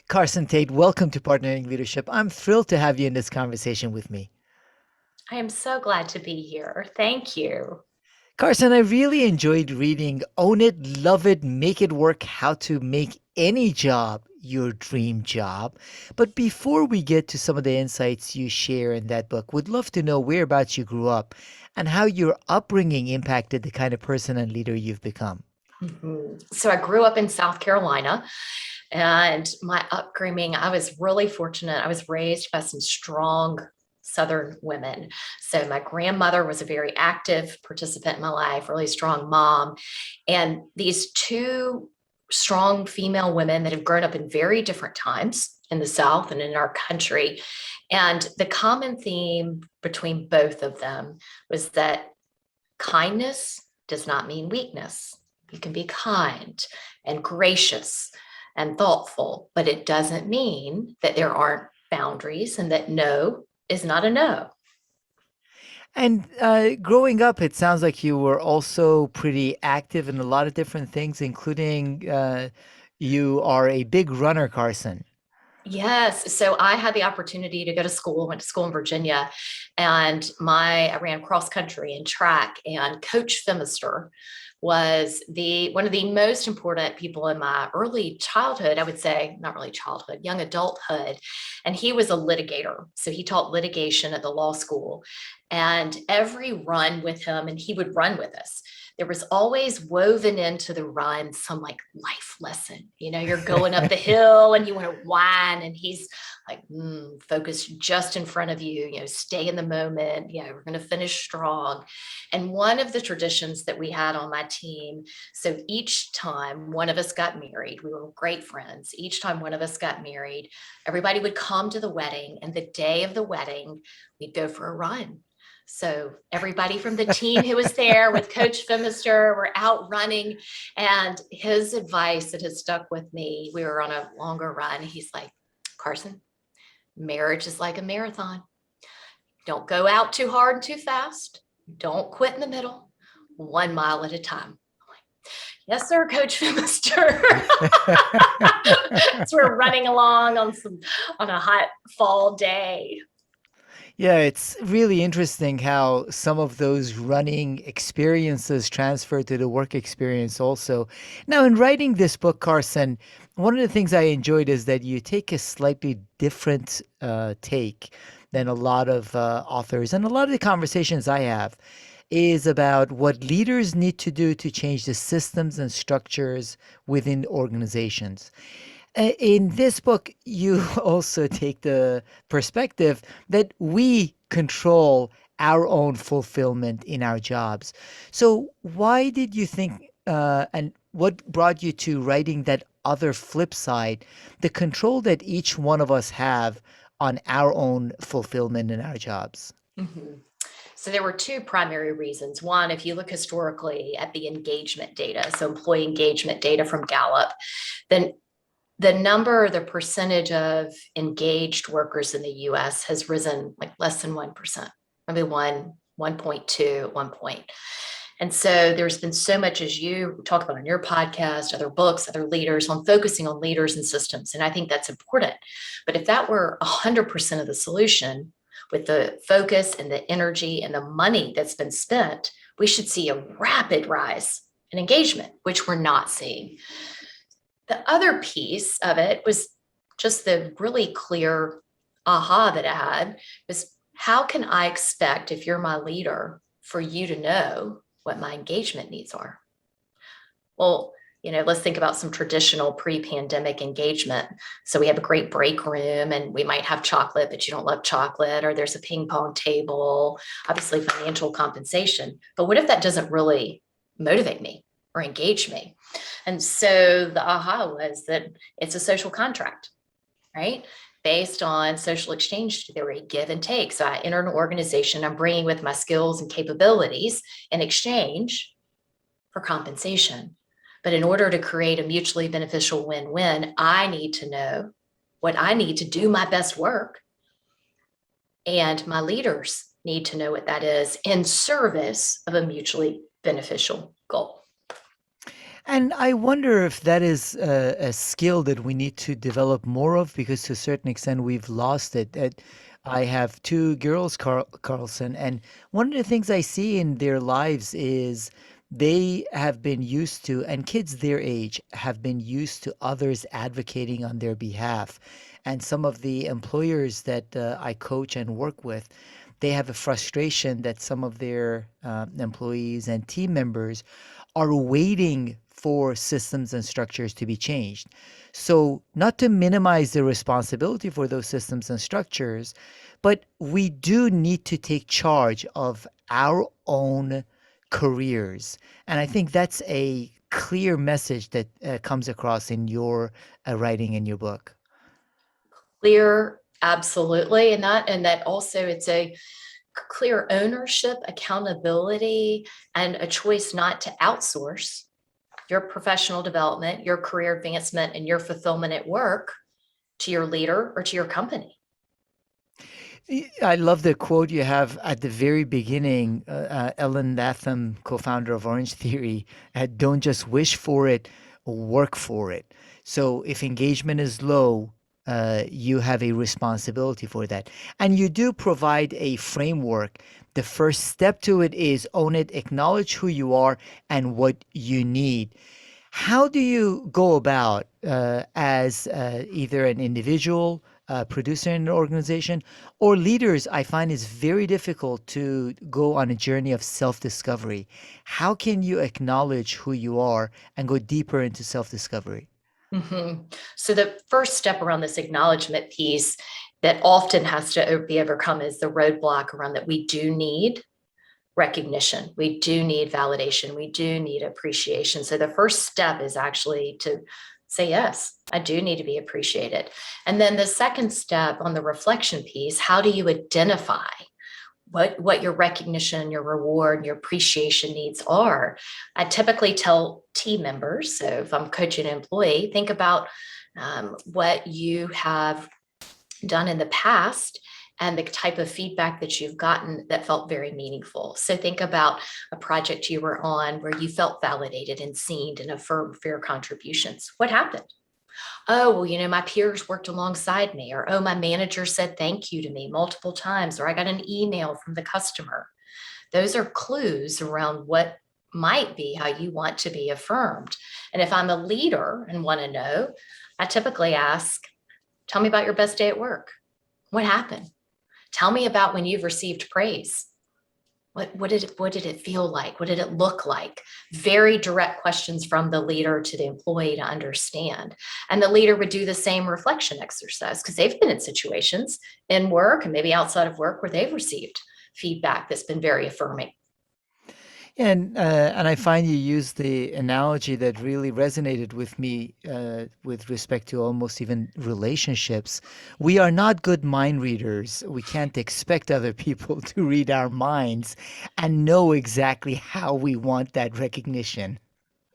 Carson Tate, welcome to Partnering Leadership. I'm thrilled to have you in this conversation with me. I am so glad to be here. Thank you. Carson, I really enjoyed reading Own It, Love It, Make It Work: How to Make Any Job Your Dream Job. But before we get to some of the insights you share in that book, would love to know whereabouts you grew up and how your upbringing impacted the kind of person and leader you've become. So I grew up in South Carolina, and my upbringing, I was really fortunate. I was raised by some strong Southern women. So my grandmother was a very active participant in my life, really strong mom. And these two strong female women that have grown up in very different times in the South and in our country. And the common theme between both of them was that kindness does not mean weakness. You can be kind and gracious and thoughtful, but it doesn't mean that there aren't boundaries and that no is not a no. And growing up, it sounds like you were also pretty active in a lot of different things, including you are a big runner, Carson. Yes. So I had the opportunity to go to school, went to school in Virginia, and I ran cross country and track. And Coach Femister was the one of the most important people in my early childhood, I would say, not really childhood, young adulthood. And he was a litigator. So he taught litigation at the law school. And every run with him, and he would run with us, there was always woven into the run some like life lesson. You're going up the hill and you want to whine, and he's like, focus just in front of you, stay in the moment. We're going to finish strong. And one of the traditions that we had on my team, so each time one of us got married, we were great friends. Each time one of us got married, everybody would come to the wedding, and the day of the wedding, we'd go for a run. So everybody from the team who was there with Coach Femister were out running, and his advice that has stuck with me, we were on a longer run. He's like, Carson, marriage is like a marathon. Don't go out too hard and too fast. Don't quit in the middle. 1 mile at a time. Yes, sir, Coach Femister. So we're running along on a hot fall day. Yeah, it's really interesting how some of those running experiences transfer to the work experience also. Now, in writing this book, Carson, one of the things I enjoyed is that you take a slightly different take than a lot of authors. And a lot of the conversations I have is about what leaders need to do to change the systems and structures within organizations. In this book, you also take the perspective that we control our own fulfillment in our jobs. So, why did you think, and what brought you to writing that other flip side, the control that each one of us have on our own fulfillment in our jobs? Mhm. So there were two primary reasons. One, if you look historically at the engagement data, so employee engagement data from Gallup, then the percentage of engaged workers in the US has risen like less than 1%, maybe 1.2, 1 point. And so there's been so much, as you talk about on your podcast, other books, other leaders, on focusing on leaders and systems. And I think that's important. But if that were 100% of the solution, with the focus and the energy and the money that's been spent, we should see a rapid rise in engagement, which we're not seeing. The other piece of it was just the really clear aha that I had was, how can I expect, if you're my leader, for you to know what my engagement needs are? Well, let's think about some traditional pre-pandemic engagement. So we have a great break room, and we might have chocolate, but you don't love chocolate, or there's a ping pong table, obviously financial compensation. But what if that doesn't really motivate me or engage me? And so the aha was that it's a social contract, right? Based on social exchange theory, give and take. So I enter an organization, I'm bringing with my skills and capabilities in exchange for compensation. But in order to create a mutually beneficial win-win, I need to know what I need to do my best work. And my leaders need to know what that is in service of a mutually beneficial goal. And I wonder if that is a skill that we need to develop more of, because to a certain extent we've lost it. I have two girls, Carlson, and one of the things I see in their lives is they have been used to, and kids their age have been used to others advocating on their behalf. And some of the employers that I coach and work with, they have a frustration that some of their employees and team members are waiting for systems and structures to be changed. So, not to minimize the responsibility for those systems and structures, but we do need to take charge of our own careers. And I think that's a clear message that comes across in your writing in your book. Clear, absolutely. And that also it's a clear ownership, accountability, and a choice not to outsource your professional development, your career advancement, and your fulfillment at work to your leader or to your company. I love the quote you have at the very beginning. Ellen Latham, co-founder of Orange Theory, don't just wish for it, work for it. So if engagement is low, you have a responsibility for that. And you do provide a framework. The first step to it is own it, acknowledge who you are and what you need. How do you go about, as either an individual, producer in an organization, or leaders? I find it's very difficult to go on a journey of self discovery. How can you acknowledge who you are and go deeper into self discovery? So the first step around this acknowledgement piece that often has to be overcome is the roadblock around that we do need recognition. We do need validation. We do need appreciation. So the first step is actually to say, yes, I do need to be appreciated. And then the second step on the reflection piece, how do you identify what your recognition, your reward, your appreciation needs are? I typically tell team members, so if I'm coaching an employee, think about what you have done in the past and the type of feedback that you've gotten that felt very meaningful. So think about a project you were on where you felt validated and seen and affirmed for your contributions. What happened? Oh, well, my peers worked alongside me, or oh, my manager said thank you to me multiple times, or I got an email from the customer. Those are clues around what might be how you want to be affirmed. And if I'm a leader and want to know, I typically ask, tell me about your best day at work. What happened? Tell me about when you've received praise. What did it feel like? What did it look like? Very direct questions from the leader to the employee to understand. And the leader would do the same reflection exercise because they've been in situations in work and maybe outside of work where they've received feedback that's been very affirming. And I find you use the analogy that really resonated with me, with respect to almost even relationships. We are not good mind readers. We can't expect other people to read our minds and know exactly how we want that recognition.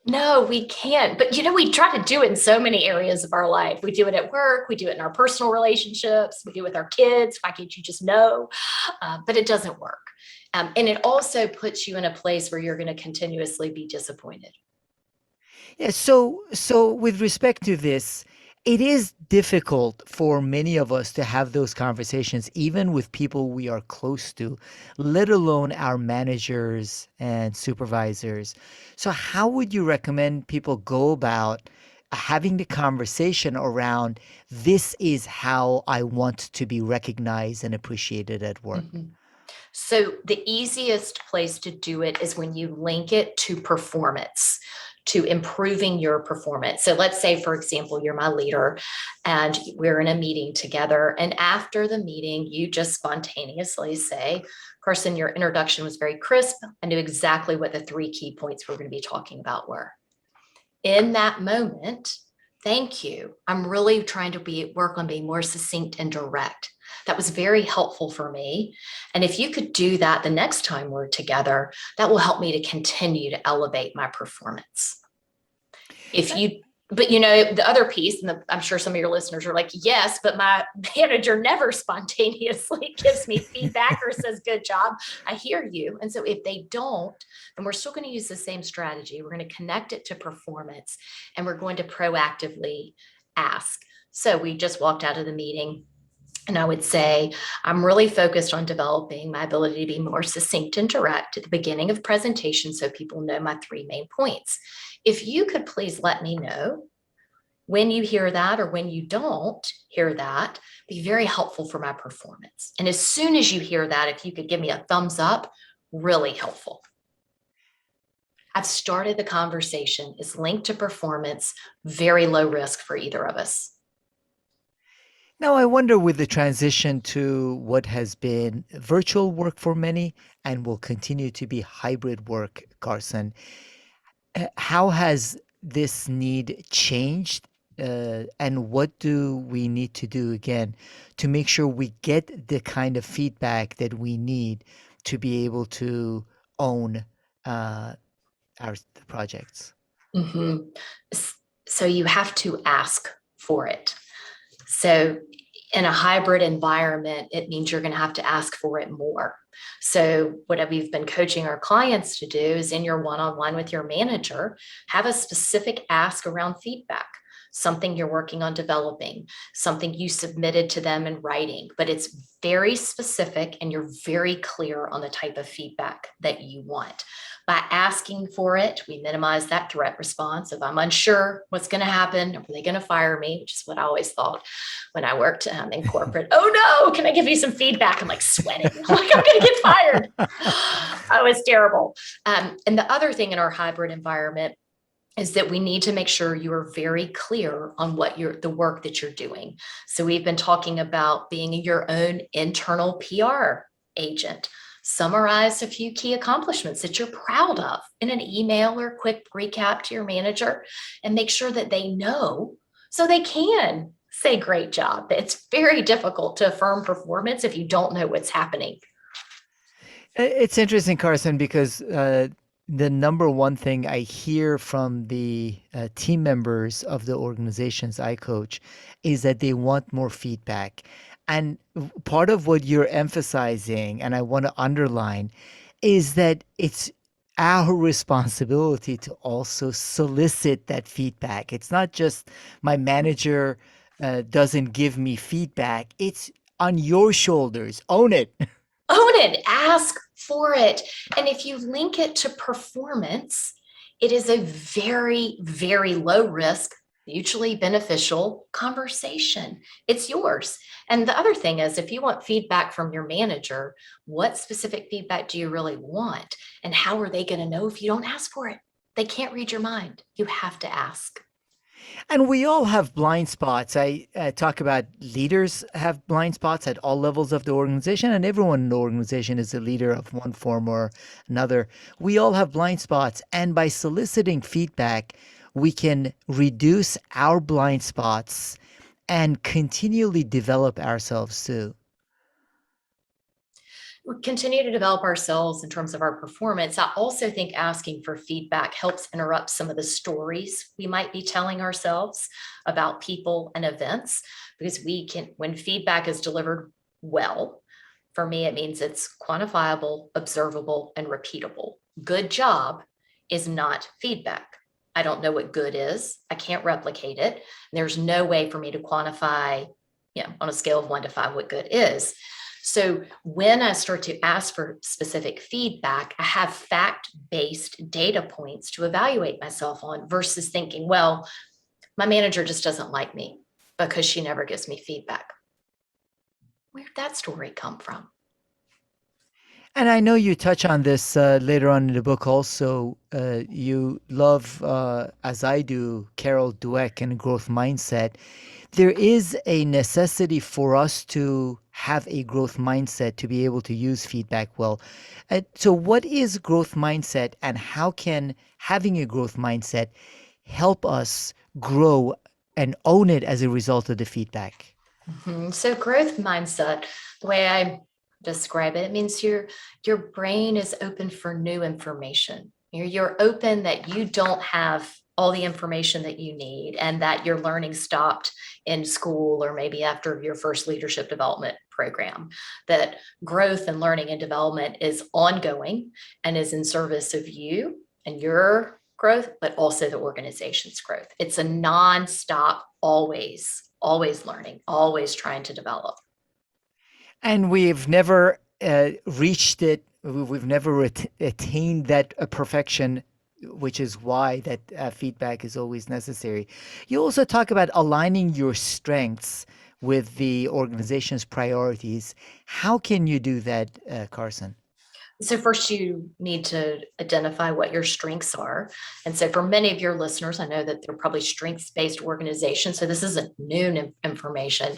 No, we can't. But we try to do it in so many areas of our life. We do it at work, we do it in our personal relationships, we do it with our kids. Why can't you just know? But it doesn't work. And it also puts you in a place where you're going to continuously be disappointed. Yeah, so with respect to this, it is difficult for many of us to have those conversations, even with people we are close to, let alone our managers and supervisors. So, how would you recommend people go about having the conversation around this is how I want to be recognized and appreciated at work? Mhm. So the easiest place to do it is when you link it to performance, to improving your performance. So let's say, for example, you're my leader and we're in a meeting together. And after the meeting, you just spontaneously say, Carson, your introduction was very crisp. I knew exactly what the three key points we're going to be talking about were. In that moment, thank you. I'm really trying to work on being more succinct and direct. That was very helpful for me. And if you could do that the next time we're together, that will help me to continue to elevate my performance. If you But the other piece, and I'm sure some of your listeners are like, yes, but my manager never spontaneously gives me feedback or says, good job. I hear you. And so if they don't, then we're still going to use the same strategy. We're going to connect it to performance, and we're going to proactively ask. So we just walked out of the meeting, and I would say, I'm really focused on developing my ability to be more succinct and direct at the beginning of presentation so people know my three main points. If you could please let me know when you hear that or when you don't hear that, be very helpful for my performance. And as soon as you hear that, if you could give me a thumbs up, really helpful. I've started the conversation. It's linked to performance, very low risk for either of us. Now, I wonder with the transition to what has been virtual work for many and will continue to be hybrid work, Carson, how has this need changed? And what do we need to do again to make sure we get the kind of feedback that we need to be able to own uh, the projects? Mm-hmm. So you have to ask for it. So in a hybrid environment, it means you're going to have to ask for it more. So what we've been coaching our clients to do is in your one-on-one with your manager, have a specific ask around feedback, something you're working on developing, something you submitted to them in writing, but it's very specific and you're very clear on the type of feedback that you want. By asking for it, we minimize that threat response. If I'm unsure what's going to happen, are they going to fire me, which is what I always thought when I worked in corporate. Oh no, can I give you some feedback? I'm like sweating. I'm like, I'm going to get fired. Oh, it's terrible. And the other thing in our hybrid environment is that we need to make sure you are very clear on what the work that you're doing. So we've been talking about being your own internal PR agent. Summarize a few key accomplishments that you're proud of in an email or quick recap to your manager, and make sure that they know so they can say great job. It's very difficult to affirm performance if you don't know what's happening. It's interesting, Carson, because the number one thing I hear from the team members of the organizations I coach is that they want more feedback. And part of what you're emphasizing, and I want to underline, is that it's our responsibility to also solicit that feedback. It's not just my manager doesn't give me feedback, it's on your shoulders. Own it. Own it, ask for it. And if you link it to performance, it is a very, very low risk, mutually beneficial conversation. It's yours. And the other thing is, if you want feedback from your manager, what specific feedback do you really want? And how are they going to know if you don't ask for it? They can't read your mind. You have to ask. And we all have blind spots. I talk about leaders have blind spots at all levels of the organization, and everyone in the organization is a leader of one form or another. We all have blind spots. And by soliciting feedback, we can reduce our blind spots and continually develop ourselves too. We continue to develop ourselves in terms of our performance. I also think asking for feedback helps interrupt some of the stories we might be telling ourselves about people and events, because when feedback is delivered well, for me, it means it's quantifiable, observable, and repeatable. Good job is not feedback. I don't know what good is. I can't replicate it. There's no way for me to quantify, on a scale of 1 to 5, what good is. So when I start to ask for specific feedback, I have fact-based data points to evaluate myself on versus thinking, well, my manager just doesn't like me because she never gives me feedback. Where'd that story come from? And I know you touch on this later on in the book also. You love, as I do, Carol Dweck and growth mindset. There is a necessity for us to have a growth mindset to be able to use feedback well. So, what is growth mindset, and how can having a growth mindset help us grow and own it as a result of the feedback? So growth mindset, the way I describe it, it means your brain is open for new information. You're open that you don't have all the information that you need and that your learning stopped in school or maybe after your first leadership development program. That growth and learning and development is ongoing and is in service of you and your growth, but also the organization's growth. It's a nonstop, always learning, always trying to develop. And we've never reached it. We've never attained that perfection, which is why that feedback is always necessary. You also talk about aligning your strengths with the organization's priorities. How can you do that, Carson? So first you need to identify what your strengths are. And so for many of your listeners, I know that they're probably strengths-based organizations. So this isn't new information.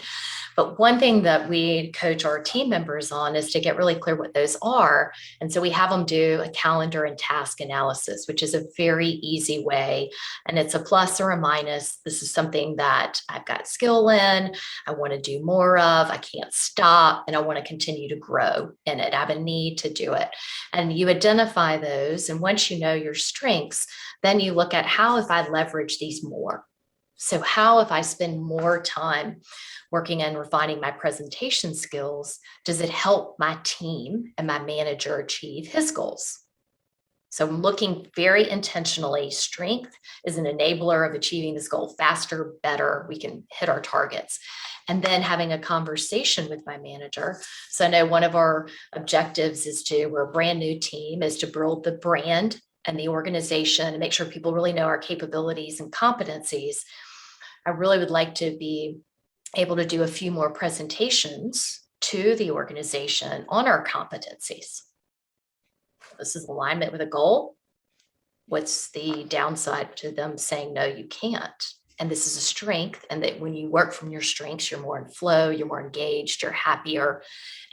But one thing that we coach our team members on is to get really clear what those are. And so we have them do a calendar and task analysis, which is a very easy way. And it's a plus or a minus. This is something that I've got skill in, I want to do more of, I can't stop, and I want to continue to grow in it. I have a need to do it. And you identify those. And once you know your strengths, then you look at how if I leverage these more. So, how if I spend more time working and refining my presentation skills, does it help my team and my manager achieve his goals? So, I'm looking very intentionally. Strength is an enabler of achieving this goal faster, better. We can hit our targets. And then having a conversation with my manager. So, I know one of our objectives is we're a brand new team, is to build the brand and the organization and make sure people really know our capabilities and competencies. I really would like to be able to do a few more presentations to the organization on our competencies. This is alignment with a goal. What's the downside to them saying, no, you can't? And this is a strength. And that when you work from your strengths, you're more in flow, you're more engaged, you're happier,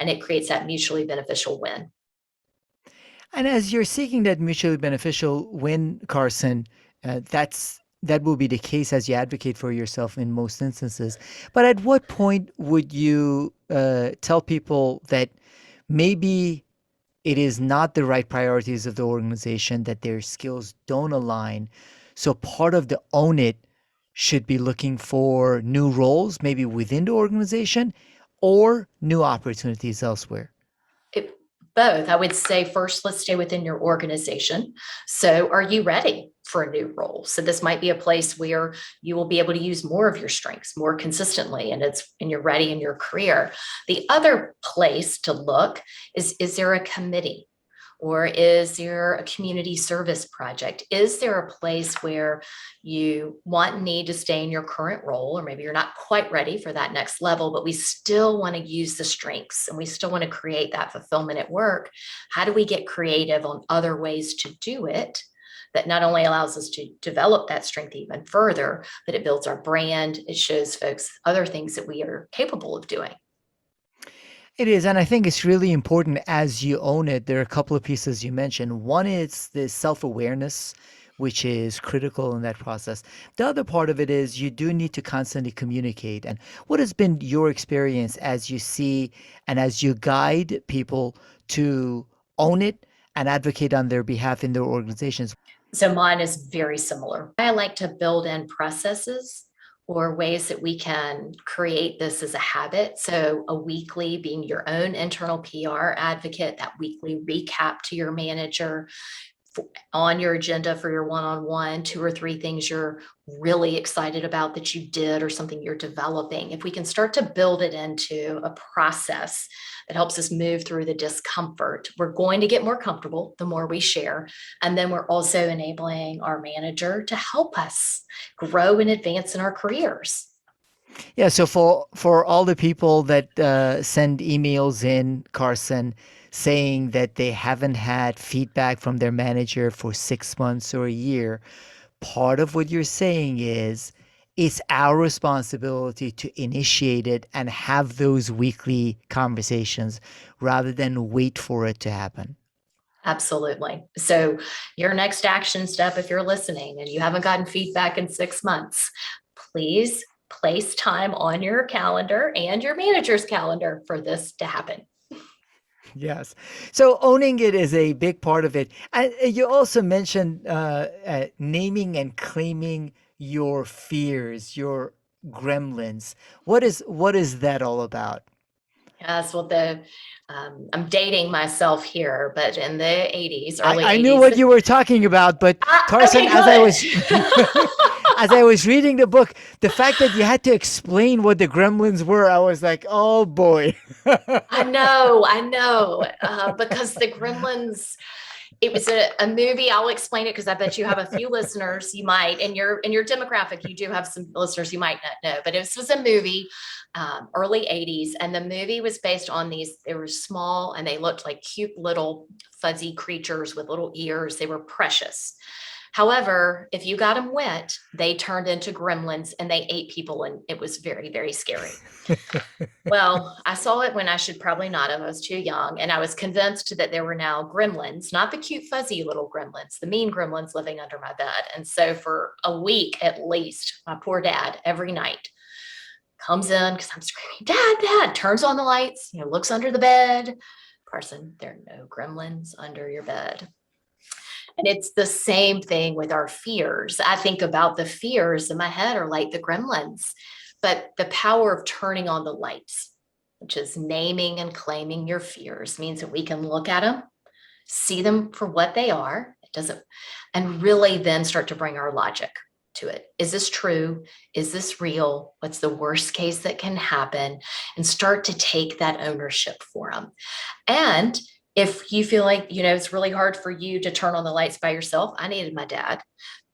and it creates that mutually beneficial win. And as you're seeking that mutually beneficial win, Carson, that will be the case as you advocate for yourself in most instances. But at what point would you tell people that maybe it is not the right priorities of the organization, that their skills don't align? So part of the own it should be looking for new roles, maybe within the organization, or new opportunities elsewhere. It, both. I would say first, let's stay within your organization. So, are you ready for a new role? So, this might be a place where you will be able to use more of your strengths more consistently, and you're ready in your career. The other place to look is there a committee? Or is there a community service project? Is there a place where you want and need to stay in your current role, or maybe you're not quite ready for that next level, but we still want to use the strengths and we still want to create that fulfillment at work? How do we get creative on other ways to do it? That not only allows us to develop that strength even further, but it builds our brand. It shows folks other things that we are capable of doing. It is, and I think it's really important as you own it. There are a couple of pieces you mentioned. One is the self-awareness, which is critical in that process. The other part of it is you do need to constantly communicate. And what has been your experience as you see and as you guide people to own it and advocate on their behalf in their organizations? So mine is very similar. I like to build in processes or ways that we can create this as a habit. So a weekly being your own internal PR advocate, that weekly recap to your manager, on your agenda for your one-on-one, 2 or 3 things you're really excited about that you did or something you're developing. If we can start to build it into a process that helps us move through the discomfort, we're going to get more comfortable the more we share. And then we're also enabling our manager to help us grow and advance in our careers. Yeah, so for all the people that send emails in, Carson, saying that they haven't had feedback from their manager for 6 months or a year, part of what you're saying is it's our responsibility to initiate it and have those weekly conversations rather than wait for it to happen. Absolutely. So, your next action step, if you're listening and you haven't gotten feedback in 6 months, please place time on your calendar and your manager's calendar for this to happen. Yes. So owning it is a big part of it. And you also mentioned naming and claiming your fears, your gremlins. What is that all about? Yes, well, I'm dating myself here, but in the 80s, I, early I knew 80s. what you were talking about, but Carson, Okay, good. as I was reading the book, the fact that you had to explain what the gremlins were, I was like, oh boy. I know, because the Gremlins, it was a movie. I'll explain it because I bet you have a few listeners. You might in your demographic, you do have some listeners you might not know. But this was a movie, early '80s, and the movie was based on these. They were small and they looked like cute little fuzzy creatures with little ears. They were precious. However, if you got them wet, they turned into gremlins and they ate people, and it was very, very scary. Well, I saw it when I should probably not have. I was too young. And I was convinced that there were now gremlins, not the cute, fuzzy little gremlins, the mean gremlins living under my bed. And so for a week at least, my poor dad every night comes in because I'm screaming, Dad, Dad, turns on the lights, looks under the bed. Carson, there are no gremlins under your bed. And it's the same thing with our fears. I think about the fears in my head are like the gremlins, but the power of turning on the lights, which is naming and claiming your fears, means that we can look at them, see them for what they are. It doesn't, and really then start to bring our logic to it. Is this true? Is this real? What's the worst case that can happen? And start to take that ownership for them. And if you feel like, it's really hard for you to turn on the lights by yourself, I needed my dad,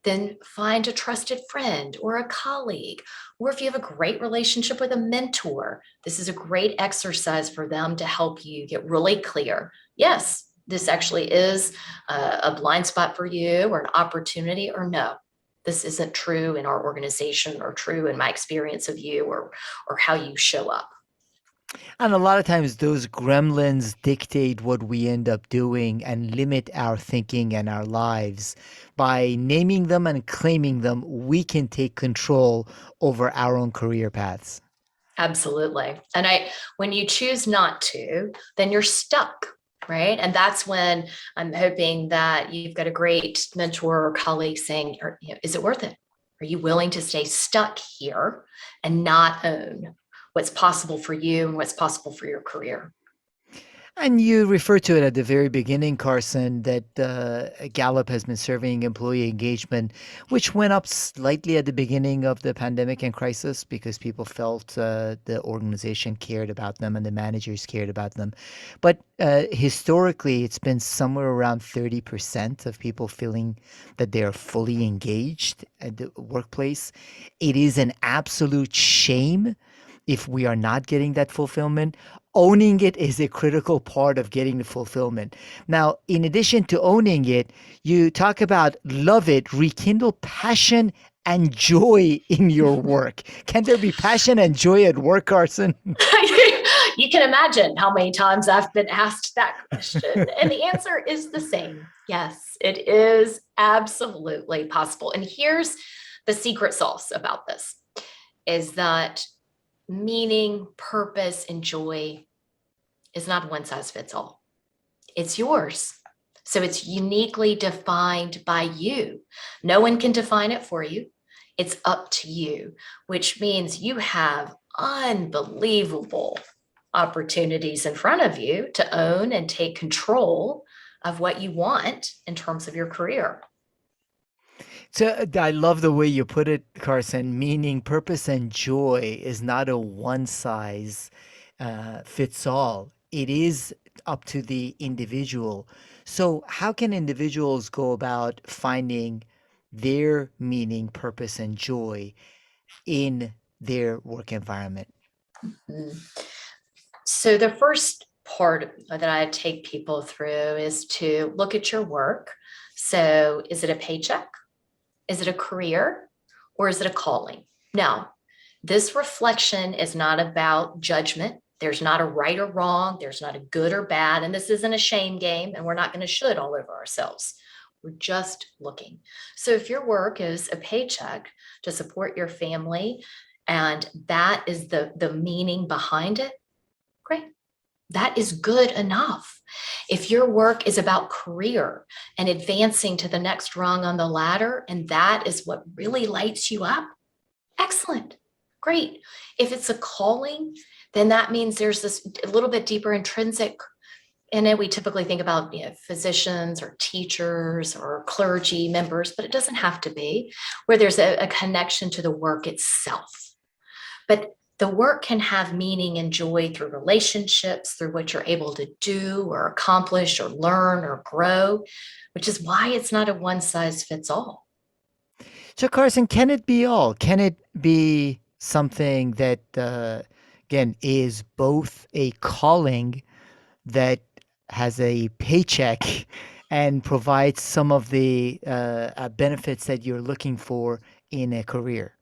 then find a trusted friend or a colleague. Or if you have a great relationship with a mentor, this is a great exercise for them to help you get really clear. Yes, this actually is a blind spot for you or an opportunity, or no, this isn't true in our organization or true in my experience of you or how you show up. And a lot of times those gremlins dictate what we end up doing and limit our thinking and our lives. By naming them and claiming them, we can take control over our own career paths. Absolutely. And when you choose not to, then you're stuck, right? And that's when I'm hoping that you've got a great mentor or colleague saying, is it worth it? Are you willing to stay stuck here and not own what's possible for you and what's possible for your career? And you referred to it at the very beginning, Carson, that Gallup has been surveying employee engagement, which went up slightly at the beginning of the pandemic and crisis because people felt the organization cared about them and the managers cared about them. But historically, it's been somewhere around 30% of people feeling that they are fully engaged at the workplace. It is an absolute shame if we are not getting that fulfillment. Owning it is a critical part of getting the fulfillment. Now, in addition to owning it, you talk about love it, rekindle passion and joy in your work. Can there be passion and joy at work, Carson? You can imagine how many times I've been asked that question. And the answer is the same. Yes, it is absolutely possible. And here's the secret sauce about this is that meaning, purpose, and joy is not one size fits all. It's yours. So it's uniquely defined by you. No one can define it for you. It's up to you, which means you have unbelievable opportunities in front of you to own and take control of what you want in terms of your career. So I love the way you put it, Carson. Meaning, purpose and joy is not a one size fits all. It is up to the individual. So, how can individuals go about finding their meaning, purpose, and joy in their work environment? Mm. So the first part that I take people through is to look at your work. So is it a paycheck? Is it a career? Or is it a calling? Now, this reflection is not about judgment. There's not a right or wrong. There's not a good or bad. And this isn't a shame game. And we're not going to should all over ourselves. We're just looking. So if your work is a paycheck to support your family, and that is the meaning behind it, great. That is good enough. If your work is about career and advancing to the next rung on the ladder, and that is what really lights you up, excellent, great. If it's a calling, then that means there's this a little bit deeper intrinsic in it. We typically think about, physicians or teachers or clergy members, but it doesn't have to be, where there's a connection to the work itself. But the work can have meaning and joy through relationships, through what you're able to do or accomplish or learn or grow, which is why it's not a one size fits all. So, Carson, can it be all? Can it be something that, again, is both a calling that has a paycheck and provides some of the benefits that you're looking for in a career?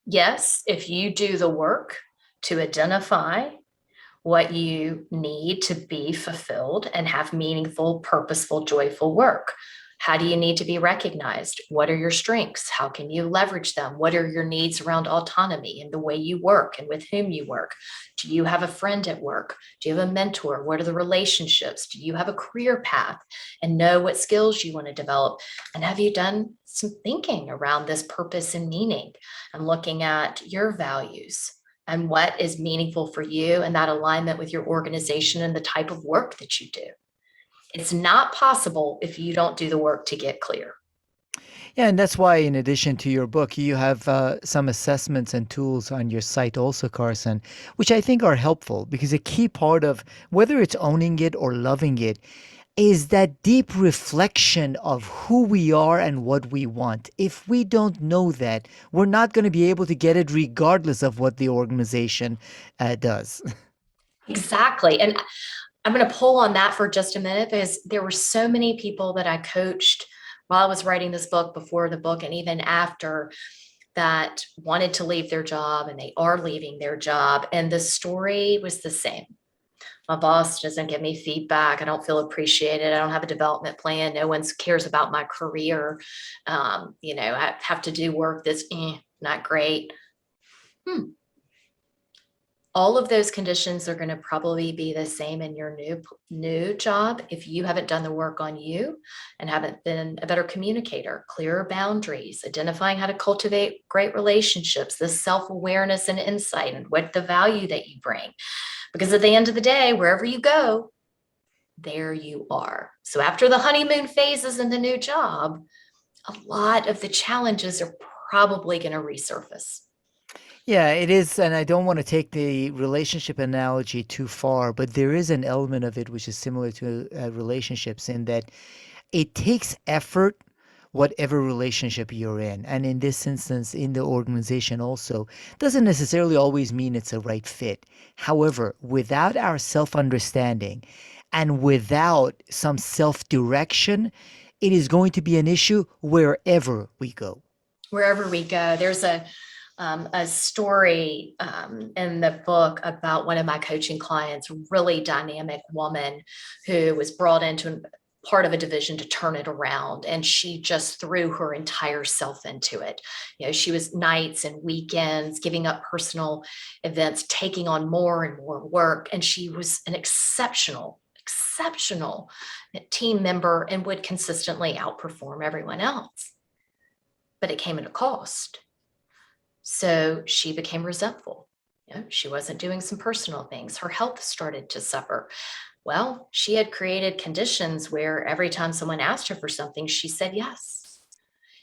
Yes, if you do the work to identify what you need to be fulfilled and have meaningful, purposeful, joyful work. How do you need to be recognized? What are your strengths? How can you leverage them? What are your needs around autonomy and the way you work and with whom you work? Do you have a friend at work? Do you have a mentor? What are the relationships? Do you have a career path and know what skills you want to develop? And have you done some thinking around this purpose and meaning and looking at your values and what is meaningful for you and that alignment with your organization and the type of work that you do? It's not possible if you don't do the work to get clear. Yeah, and that's why, in addition to your book, you have some assessments and tools on your site also, Carson, which I think are helpful because a key part of whether it's owning it or loving it is that deep reflection of who we are and what we want. If we don't know that, we're not going to be able to get it regardless of what the organization does. Exactly. And I'm going to pull on that for just a minute because there were so many people that I coached while I was writing this book, before the book, and even after, that wanted to leave their job and they are leaving their job. And the story was the same. My boss doesn't give me feedback. I don't feel appreciated. I don't have a development plan. No one cares about my career. I have to do work that's not great. Hmm. All of those conditions are going to probably be the same in your new job if you haven't done the work on you and haven't been a better communicator, clearer boundaries, identifying how to cultivate great relationships, this self-awareness and insight, and what the value that you bring. Because at the end of the day, wherever you go, there you are. So after the honeymoon phases in the new job, a lot of the challenges are probably going to resurface. Yeah, it is. And I don't want to take the relationship analogy too far, but there is an element of it which is similar to relationships in that it takes effort, whatever relationship you're in. And in this instance, in the organization also, doesn't necessarily always mean it's a right fit. However, without our self understanding and without some self direction, it is going to be an issue wherever we go. Wherever we go, there's a story in the book about one of my coaching clients, really dynamic woman who was brought into part of a division to turn it around, and she just threw her entire self into it. She was nights and weekends giving up personal events, taking on more and more work, and she was an exceptional team member and would consistently outperform everyone else, but it came at a cost. So she became resentful. She wasn't doing some personal things. Her health started to suffer. Well, she had created conditions where every time someone asked her for something, she said yes.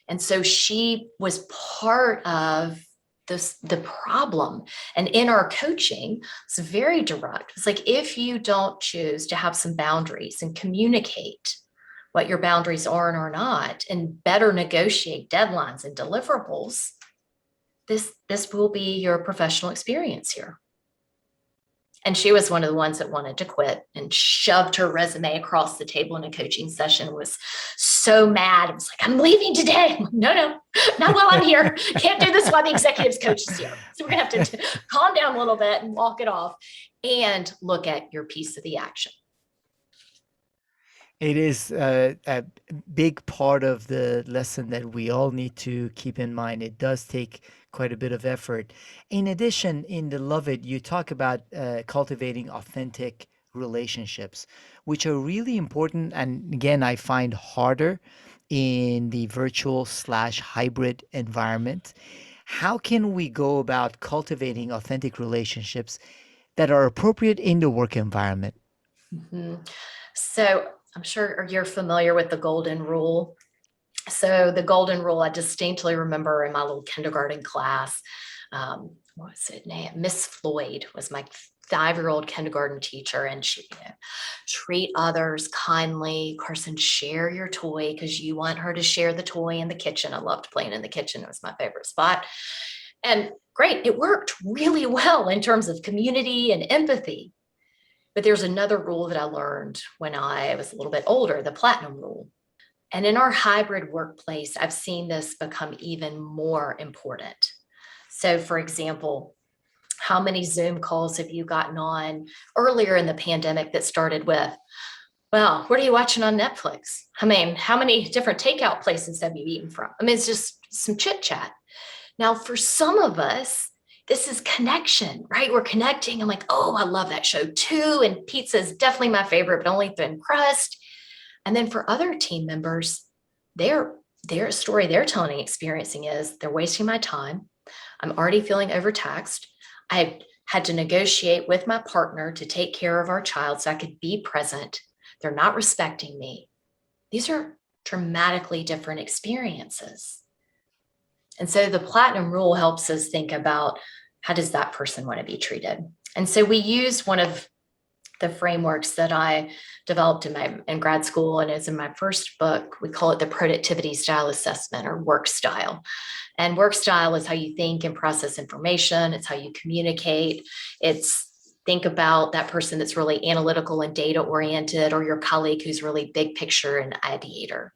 And so she was part of the problem. And in our coaching, it's very direct. It's like, if you don't choose to have some boundaries and communicate what your boundaries are and are not, and better negotiate deadlines and deliverables, this will be your professional experience here. And she was one of the ones that wanted to quit and shoved her resume across the table in a coaching session, was so mad. It was like, I'm leaving today. I'm like, no, not while I'm here. Can't do this while the executives coach is here. So we're going to have to calm down a little bit and walk it off and look at your piece of the action. It is a big part of the lesson that we all need to keep in mind. It does take quite a bit of effort. In addition, in the Love It, you talk about cultivating authentic relationships, which are really important. And again, I find harder in the virtual slash hybrid environment. How can we go about cultivating authentic relationships that are appropriate in the work environment? Mhm. So I'm sure you're familiar with the golden rule. So the golden rule, I distinctly remember in my little kindergarten class, what was it name? Miss Floyd was my 5-year-old kindergarten teacher, and she, treat others kindly. Carson, share your toy because you want her to share the toy in the kitchen. I loved playing in the kitchen. It was my favorite spot. And great, it worked really well in terms of community and empathy. But there's another rule that I learned when I was a little bit older, the platinum rule. And in our hybrid workplace, I've seen this become even more important. So, for example, how many Zoom calls have you gotten on earlier in the pandemic that started with, well, what are you watching on Netflix? I mean, how many different takeout places have you eaten from? I mean, it's just some chit chat. Now, for some of us, this is connection, right? We're connecting. I'm like, oh, I love that show too. And pizza is definitely my favorite, but only thin crust. And then for other team members, their their story they're telling and experiencing is they're wasting my time. I'm already feeling overtaxed. I had to negotiate with my partner to take care of our child so I could be present. They're not respecting me. These are dramatically different experiences. And so the platinum rule helps us think about how does that person want to be treated? And so we use one of the frameworks that I developed in grad school and is in my first book. We call it the productivity style assessment or work style. And work style is how you think and process information. It's how you communicate. It's think about that person that's really analytical and data oriented, or your colleague who's really big picture and ideator.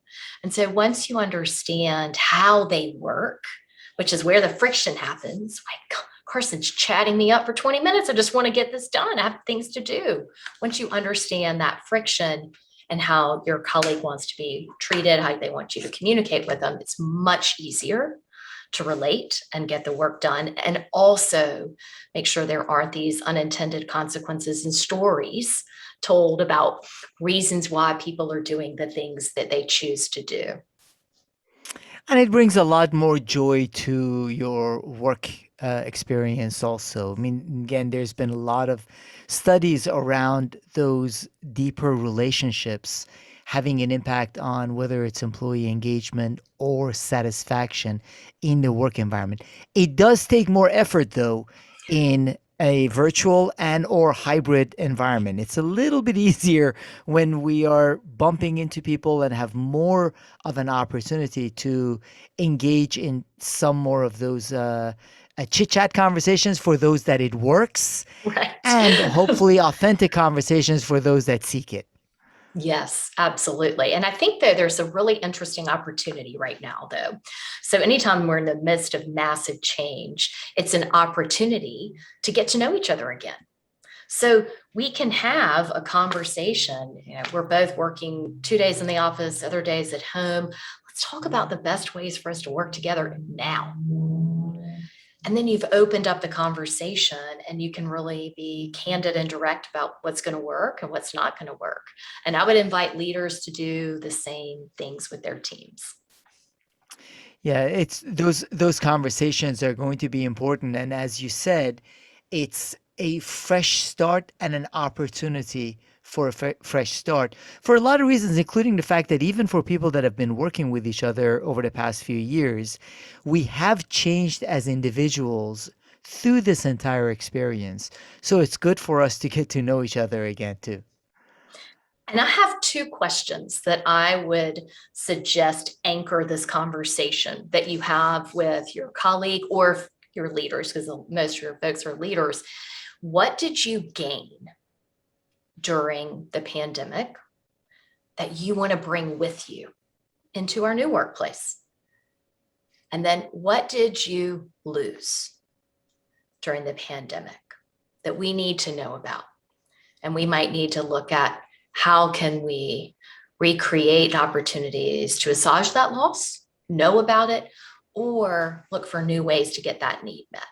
And so once you understand how they work, which is where the friction happens, like Carson's chatting me up for 20 minutes. I just want to get this done. I have things to do. Once you understand that friction and how your colleague wants to be treated, how they want you to communicate with them, it's much easier to relate and get the work done. And also make sure there aren't these unintended consequences and stories told about reasons why people are doing the things that they choose to do. And it brings a lot more joy to your work experience, also. I mean, again, there's been a lot of studies around those deeper relationships having an impact on whether it's employee engagement or satisfaction in the work environment. It does take more effort, though, in a virtual and or hybrid environment. It's a little bit easier when we are bumping into people and have more of an opportunity to engage in some more of those chit chat conversations for those that it works, Right. and hopefully authentic conversations for those that seek it. Yes, absolutely. And I think that there's a really interesting opportunity right now, though. So, anytime we're in the midst of massive change, it's an opportunity to get to know each other again. So, we can have a conversation. We're both working 2 days in the office, other days at home. Let's talk about the best ways for us to work together now. And then you've opened up the conversation and you can really be candid and direct about what's going to work and what's not going to work. And I would invite leaders to do the same things with their teams. Yeah, it's those conversations are going to be important, and as you said, it's a fresh start and an opportunity for a fresh start for a lot of reasons, including the fact that even for people that have been working with each other over the past few years, we have changed as individuals through this entire experience. So it's good for us to get to know each other again too. And I have two questions that I would suggest anchor this conversation that you have with your colleague or your leaders, because most of your folks are leaders. What did you gain during the pandemic that you want to bring with you into our new workplace? And then what did you lose during the pandemic that we need to know about? And we might need to look at how can we recreate opportunities to massage that loss, know about it, or look for new ways to get that need met.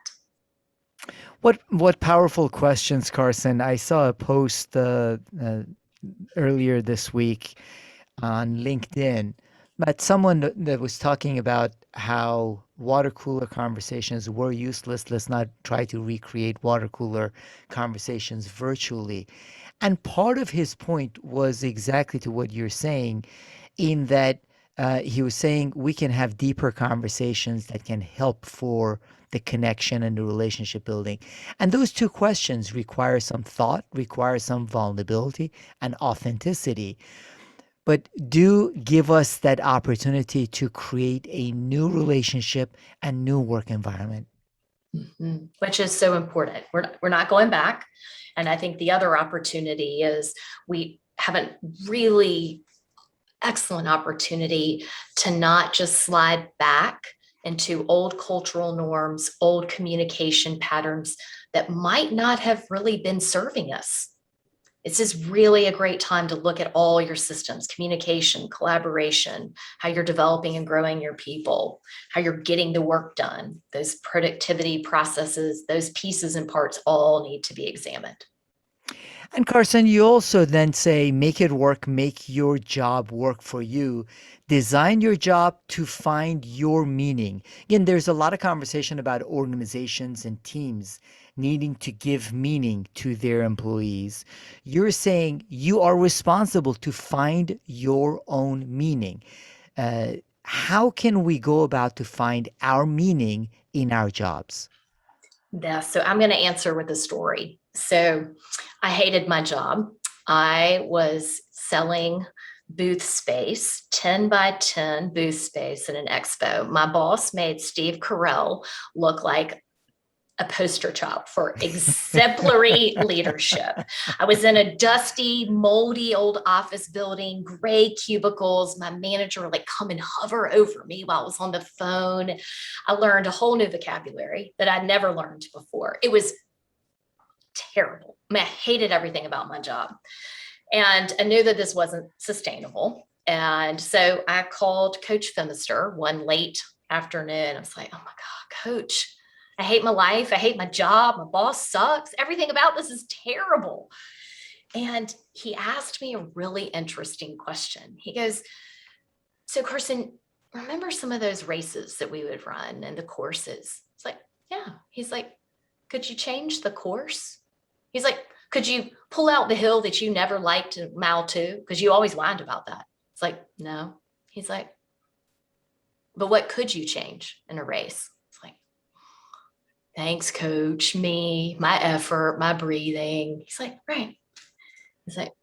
What powerful questions, Carson. I saw a post earlier this week on LinkedIn, but someone that was talking about how water cooler conversations were useless. Let's not try to recreate water cooler conversations virtually. And part of his point was exactly to what you're saying, in that he was saying we can have deeper conversations that can help for the connection and the relationship building. And those two questions require some thought, require some vulnerability and authenticity, but do give us that opportunity to create a new relationship and new work environment. Mm-hmm. Which is so important. We're not going back. And I think the other opportunity is we have a really excellent opportunity to not just slide back into old cultural norms, old communication patterns that might not have really been serving us. This is really a great time to look at all your systems, communication, collaboration, how you're developing and growing your people, how you're getting the work done. Those productivity processes, those pieces and parts all need to be examined. And Carson, you also then say, make it work, make your job work for you. Design your job to find your meaning. Again, there's a lot of conversation about organizations and teams needing to give meaning to their employees. You're saying you are responsible to find your own meaning. Uh, how can we go about to find our meaning in our jobs? Yeah, so I'm going to answer with a story. So I hated my job. I was selling booth space, 10 by 10 booth space in an expo. My boss made Steve Carell look like a poster child for exemplary leadership. I was in a dusty, moldy old office building, gray cubicles. My manager would like come and hover over me while I was on the phone. I learned a whole new vocabulary that I'd never learned before. It was terrible. I mean, I hated everything about my job. And I knew that this wasn't sustainable. And so I called Coach Femister one late afternoon. I was like, oh my God, Coach, I hate my life. I hate my job. My boss sucks. Everything about this is terrible. And he asked me a really interesting question. He goes, so Carson, remember some of those races that we would run and the courses? It's like, yeah. He's like, could you change the course? He's like, could you pull out the hill that you never liked to mile to? Because you always whined about that. It's like, no. He's like, but what could you change in a race? It's like, thanks, coach, me, my effort, my breathing. He's like, right. He's like,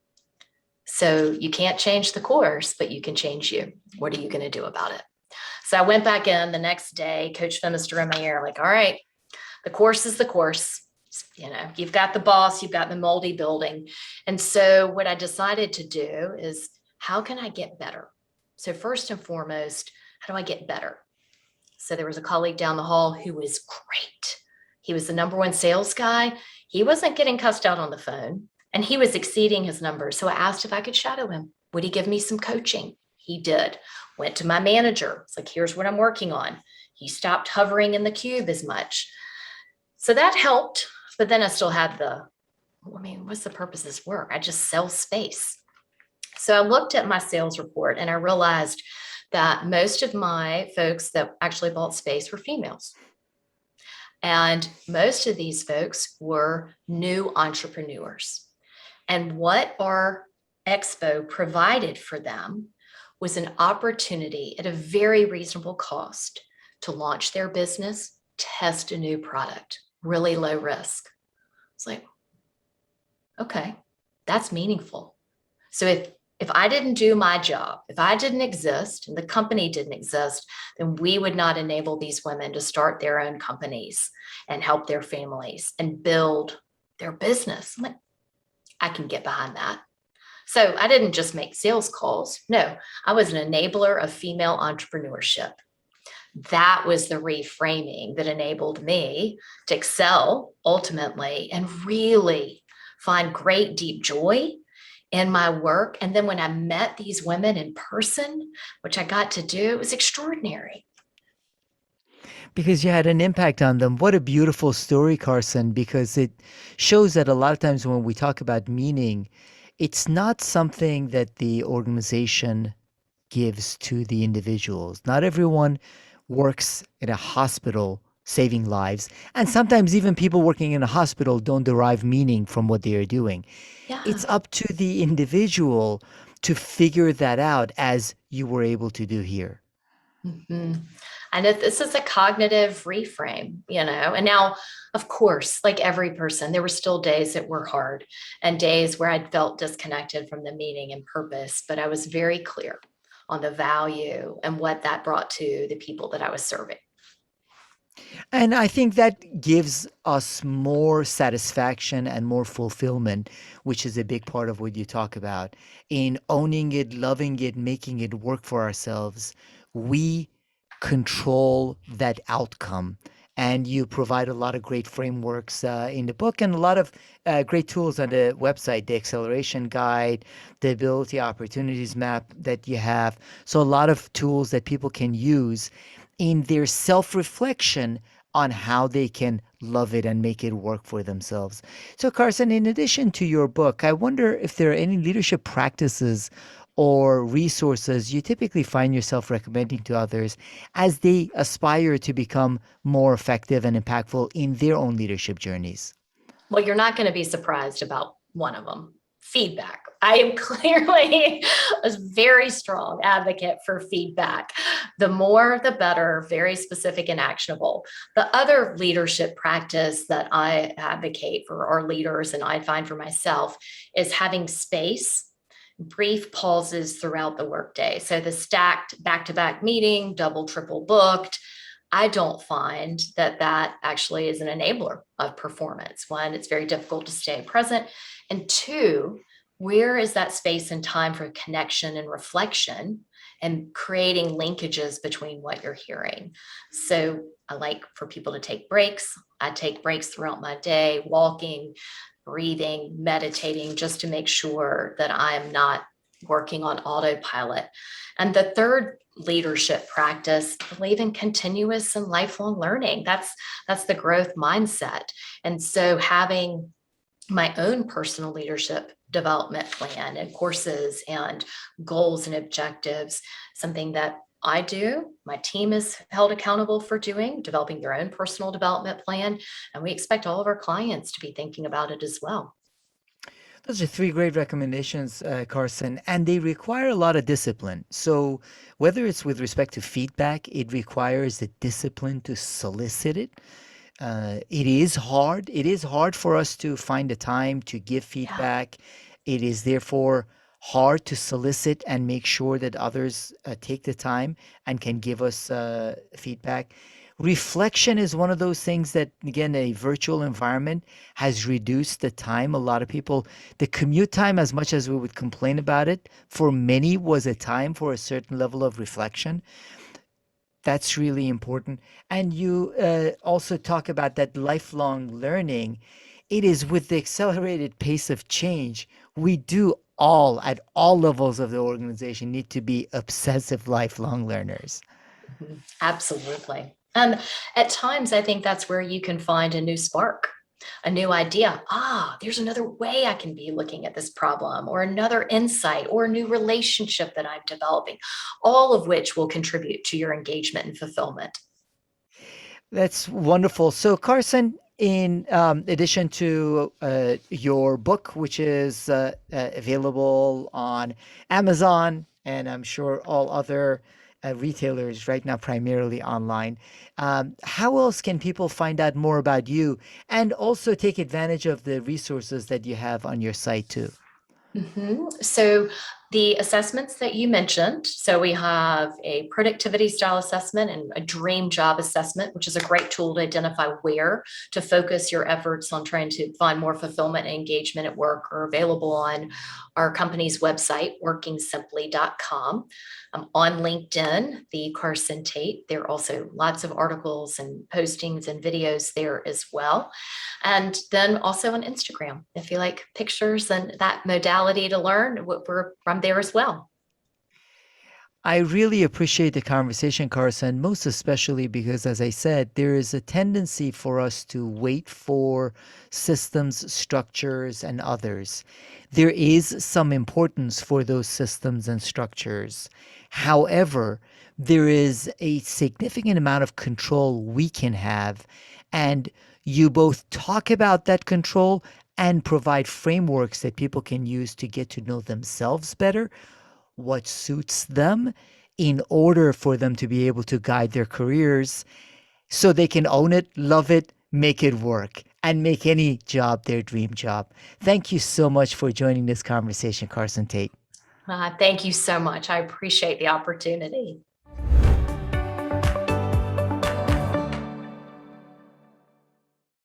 so you can't change the course, but you can change you. What are you going to do about it? So I went back in the next day, Coach Femister in my ear, like, all right, the course is the course. You know, you've got the boss, you've got the moldy building. And so what I decided to do is, how can I get better? So first and foremost, how do I get better? So there was a colleague down the hall who was great. He was the number one sales guy. He wasn't getting cussed out on the phone and he was exceeding his numbers. So I asked if I could shadow him. Would he give me some coaching? He did. Went to my manager. It's like, here's what I'm working on. He stopped hovering in the cube as much. So that helped. But then I still had what's the purpose of this work? I just sell space. So I looked at my sales report and I realized that most of my folks that actually bought space were females. And most of these folks were new entrepreneurs. And what our expo provided for them was an opportunity at a very reasonable cost to launch their business, test a new product, really low risk. It's like, okay, that's meaningful. So if I didn't do my job, if I didn't exist and the company didn't exist, then we would not enable these women to start their own companies and help their families and build their business. I'm like, I can get behind that. So I didn't just make sales calls. No, I was an enabler of female entrepreneurship. That was the reframing that enabled me to excel ultimately and really find great deep joy in my work. And then when I met these women in person, which I got to do, it was extraordinary. Because you had an impact on them. What a beautiful story, Carson, because it shows that a lot of times when we talk about meaning, it's not something that the organization gives to the individuals. Not everyone works in a hospital saving lives. And sometimes even people working in a hospital don't derive meaning from what they are doing. Yeah. It's up to the individual to figure that out as you were able to do here. Mhm. I know this is a cognitive reframe, and now, of course, like every person, there were still days that were hard and days where I felt disconnected from the meaning and purpose, but I was very clear on the value and what that brought to the people that I was serving. And I think that gives us more satisfaction and more fulfillment, which is a big part of what you talk about. In owning it, loving it, making it work for ourselves, we control that outcome. And you provide a lot of great frameworks in the book and a lot of great tools on the website, the acceleration guide, the ability opportunities map that you have. So, a lot of tools that people can use in their self reflection on how they can love it and make it work for themselves. So, Carson, in addition to your book, I wonder if there are any leadership practices or resources you typically find yourself recommending to others as they aspire to become more effective and impactful in their own leadership journeys. Well, you're not going to be surprised about one of them. Feedback. I am clearly a very strong advocate for feedback. The more, the better, very specific and actionable. The other leadership practice that I advocate for our leaders and I find for myself is having space, brief pauses throughout the workday. So the stacked back to back meeting, double, triple booked, I don't find that that actually is an enabler of performance. One, it's very difficult to stay present. And two, where is that space and time for connection and reflection and creating linkages between what you're hearing? So I like for people to take breaks. I take breaks throughout my day, walking, breathing, meditating, just to make sure that I'm not working on autopilot. And the third leadership practice, believe in continuous and lifelong learning. That's the growth mindset. And so having my own personal leadership development plan and courses and goals and objectives, something that I do, my team is held accountable for doing, developing their own personal development plan. And we expect all of our clients to be thinking about it as well. Those are three great recommendations, Carson, and they require a lot of discipline. So, whether it's with respect to feedback, it requires the discipline to solicit it. It is hard. It is hard for us to find the time to give Yeah. feedback. It is therefore hard to solicit and make sure that others take the time and can give us feedback. Reflection is one of those things that, again, a virtual environment has reduced the time. A lot of people, the commute time, as much as we would complain about it, for many was a time for a certain level of reflection. That's really important. And you also talk about that lifelong learning. It is with the accelerated pace of change, we do all, at all levels of the organization, need to be obsessive lifelong learners. Mhm. Absolutely. And at times, I think that's where you can find a new spark, a new idea. Ah, there's another way I can be looking at this problem, or another insight, or a new relationship that I'm developing, all of which will contribute to your engagement and fulfillment. That's wonderful. So, Carson, in addition to your book, which is available on Amazon and I'm sure all other retailers right now, primarily online, how else can people find out more about you and also take advantage of the resources that you have on your site too? So the assessments that you mentioned, so we have a productivity style assessment and a dream job assessment, which is a great tool to identify where to focus your efforts on trying to find more fulfillment and engagement at work, are available on our company's website, workingsimply.com. On LinkedIn, the Carson Tate, there are also lots of articles and postings and videos there as well. And then also on Instagram, if you like pictures and that modality to learn, we're from there as well. I really appreciate the conversation, Carson, most especially because, as I said, there is a tendency for us to wait for systems, structures, and others. There is some importance for those systems and structures. However, there is a significant amount of control we can have. And you both talk about that control and provide frameworks that people can use to get to know themselves better, what suits them, in order for them to be able to guide their careers so they can own it, love it, make it work, and make any job their dream job. Thank you so much for joining this conversation, Carson Tate. Thank you so much. I appreciate the opportunity.